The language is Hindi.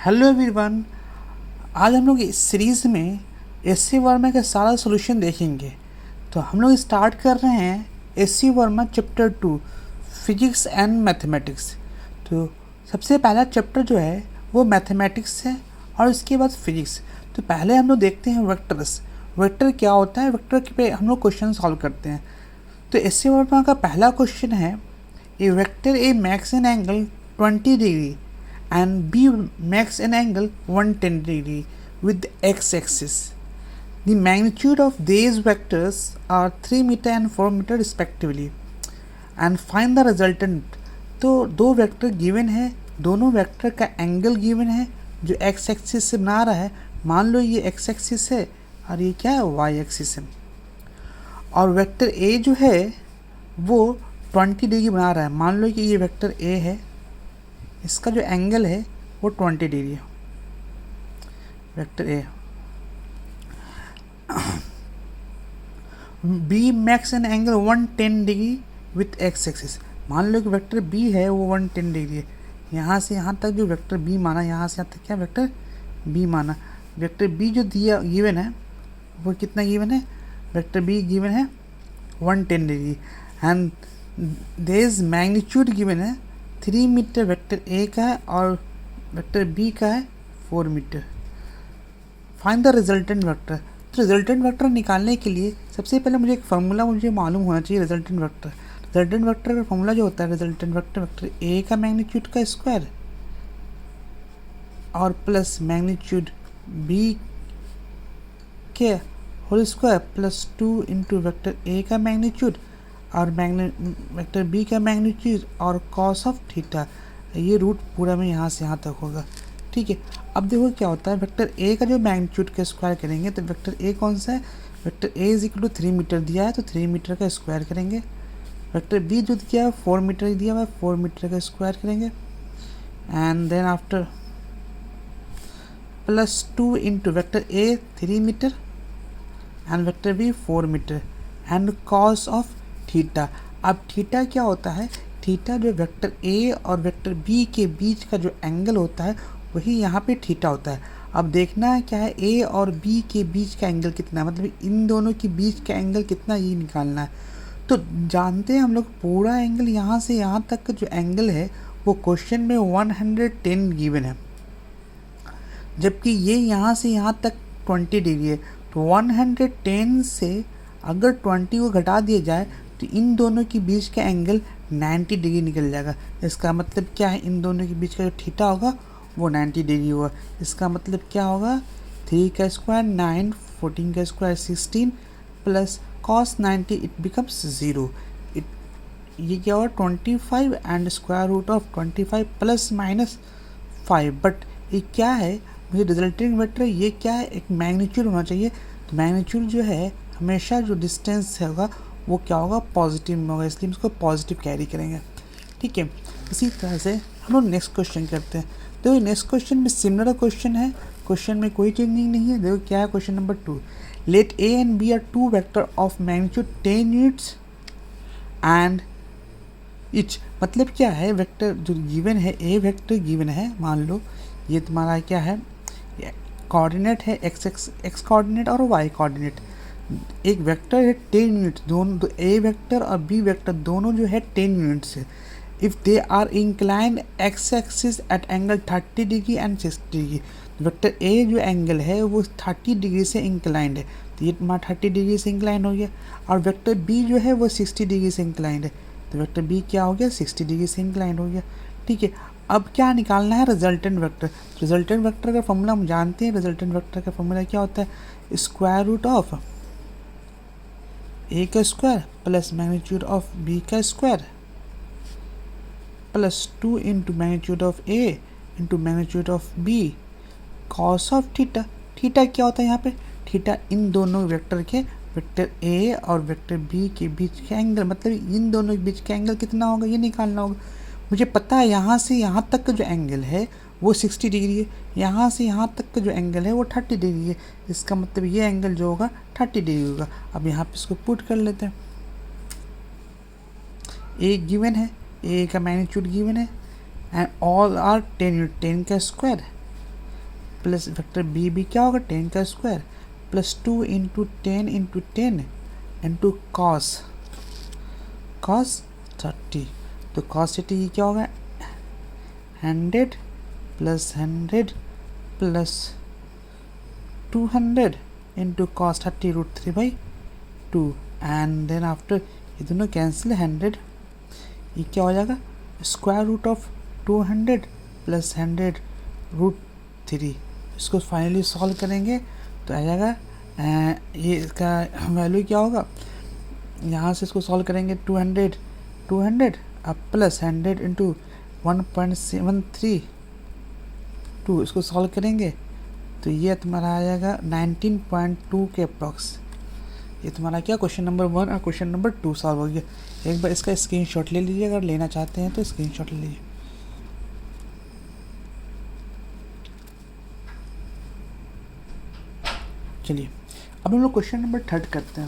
Hello everyone. आज हम लोग इस सीरीज़ में एस सी वर्मा का सारा सॉल्यूशन देखेंगे। तो हम लोग स्टार्ट कर रहे हैं S C Verma chapter 2 physics and mathematics. तो सबसे पहला चैप्टर जो है वो मैथमेटिक्स है और उसके बाद फिजिक्स। तो पहले हम लोग देखते हैं वेक्टर्स। वेक्टर क्या होता है, वेक्टर पे हम लोग क्वेश्चन सॉल्व करते हैं। तो एस सी वर्मा का पहला क्वेश्चन है, a vector a makes an angle 20 degree and B makes an angle 110 degree with the x-axis. The magnitude of these vectors are 3 meter and 4 meter respectively and find the resultant. तो दो वेक्टर गिवन है, दोनों वेक्टर का एंगल गिवन है जो x एक्सिस से बना रहा है। मान लो ये x एक्सिस है और ये क्या है, y एक्सिस है। और वेक्टर a जो है वो 20 डिग्री बना रहा है। मान लो कि ये वेक्टर a है, इसका जो एंगल है वो 20 डिग्री है, vector A. B max an angle 110 degree with X axis. मान लो कि वेक्टर बी है वो 110 डिग्री है। यहाँ से यहाँ तक जो वेक्टर बी माना, यहाँ से यहाँ तक क्या वेक्टर बी माना। वेक्टर बी जो दिया गिवन है वो कितना गिवन है, वेक्टर बी गिवन है 110 degree and there is magnitude given है 3 मीटर वेक्टर ए का है और वेक्टर बी का है 4 metre. Find the resultant vector. तो रिजल्टेंट वेक्टर निकालने के लिए सबसे पहले मुझे एक फार्मूला मालूम होना चाहिए। रिजल्टेंट वेक्टर का फार्मूला जो होता है, रिजल्टेंट वेक्टर ए का मैग्नीट्यूड का स्क्वायर और प्लस मैग्नीट्यूड बी के whole square plus 2 into vector A का मैग्नीट्यूड और वेक्टर बी का मैग्नीट्यूड और कॉस ऑफ थीटा। ये रूट पूरा में यहाँ से यहाँ तक होगा। ठीक है, अब देखो क्या होता है, वेक्टर ए का जो मैग्नीट्यूड का स्क्वायर करेंगे तो वेक्टर ए कौन सा है, vector A is equal to 3 metre दिया है तो 3 मीटर का स्क्वायर करेंगे। वेक्टर बी जो दिया है 4 मीटर दिया हुआ है, 4 मीटर का स्क्वायर करेंगे and then after plus 2 into vector A 3 metre and vector B 4 metre and cos of theta. अब थीटा क्या होता है, थीटा जो वेक्टर ए और वेक्टर बी के बीच का जो एंगल होता है वही यहाँ पे थीटा होता है। अब देखना है क्या है, ए और बी के बीच का एंगल कितना है, मतलब इन दोनों के बीच का एंगल कितना ये निकालना है। तो जानते हैं हम लोग पूरा एंगल यहाँ से यहाँ तक का जो एंगल है वो क्वेश्चन में 110 गिवन है, जबकि ये यहाँ से यहाँ तक 20 डिग्री है। तो 110 से अगर 20 को घटा दिया जाए तो इन दोनों के बीच का एंगल 90 डिग्री निकल जाएगा। इसका मतलब क्या है, इन दोनों के बीच का जो थीटा होगा वो 90 डिग्री होगा। इसका मतलब क्या होगा, 3 का स्क्वायर 9, 14 का square 16 plus cos 90 it becomes 0। ये क्या होगा 25 and square root of 25 plus minus 5। But ये क्या है, मुझे रिजल्टिंग वेक्टर ये क्या है, एक मैग्नीट्यूड होना चाहिए। तो मैग्नीट्यूड जो है हमेशा जो डिस्टेंस होगा वो क्या होगा, पॉजिटिव में होगा, इसलिए हम इसको पॉजिटिव कैरी करेंगे। ठीक है, इसी तरह से हम लोग नेक्स्ट क्वेश्चन करते हैं। देखो नेक्स्ट क्वेश्चन में सिमिलर क्वेश्चन है, क्वेश्चन में कोई चेंजिंग नहीं है। देखो क्या है question number 2, let A and B are 2 vector of magnitude 10 units and each. मतलब क्या है, वेक्टर जो गिवन है, ए वेक्टर गिवन है, मान लो ये तुम्हारा क्या है, कोऑर्डिनेट है एक्स कोऑर्डिनेट और वाई कोऑर्डिनेट। एक वेक्टर है 10 यूनिट, दोनों ए वेक्टर और बी वेक्टर दोनों जो है 10 यूनिट्स है। If they are inclined X axis at angle 30 degree and 60 degree. Vector A जो एंगल है वो 30 डिग्री से इंक्लाइंड है, तो ये तुम्हारा 30 डिग्री से इंक्लाइंड हो गया। और वेक्टर बी जो है वो 60 डिग्री से इंक्लाइंड है, तो वेक्टर बी क्या हो गया, 60 डिग्री से इंक्लाइंड हो गया। ठीक है, अब क्या निकालना है, रिजल्टेंट वेक्टर। रिजल्टेंट वेक्टर का फॉर्मूला हम जानते हैं। रिजल्टेंट वेक्टर का फॉर्मूला क्या होता है, स्क्वायर रूट ऑफ ए का square plus magnitude of B का square plus 2 into magnitude of A into magnitude of B cos of theta. Theta क्या होता है यहाँ पे, थीटा इन दोनों वेक्टर के, वेक्टर ए और वेक्टर बी के बीच का एंगल, मतलब इन दोनों के बीच का एंगल कितना होगा ये निकालना होगा। मुझे पता है यहाँ से यहाँ तक का जो एंगल है वो 60 डिग्री है, यहाँ से यहाँ तक का जो एंगल है वो 30 डिग्री है। इसका मतलब ये एंगल जो होगा 30 डिग्री होगा। अब यहाँ पे इसको पुट कर लेते हैं। ए गिवन है, ए का मैग्नीट्यूड गिवन है एंड ऑल आर 10 यूनिट, 10 का स्क्वायर प्लस वेक्टर बी भी क्या होगा 10 का square plus 2 into 10 into 10 into cos 30। तो कॉस 30 ये क्या होगा 100 plus 100 plus 200 into cos 30 √3/2 and then after ये दोनों कैंसिल 100 ये क्या हो जाएगा स्क्वायर रूट ऑफ 200 प्लस 100 √3। इसको फाइनली सॉल्व करेंगे तो आ जाएगा ये इसका वैल्यू क्या होगा यहाँ से इसको सॉल्व करेंगे 200 अब प्लस 100 इंटू 1.732 इसको सॉल्व करेंगे तो ये तुम्हारा आ जाएगा 19.2 के अप्रॉक्स। ये तुम्हारा क्या क्वेश्चन नंबर 1 और क्वेश्चन नंबर 2 सॉल्व हो गया। एक बार इसका स्क्रीनशॉट ले लीजिए, अगर लेना चाहते हैं तो स्क्रीनशॉट ले लीजिए। चलिए अब हम लोग क्वेश्चन नंबर 3 करते हैं।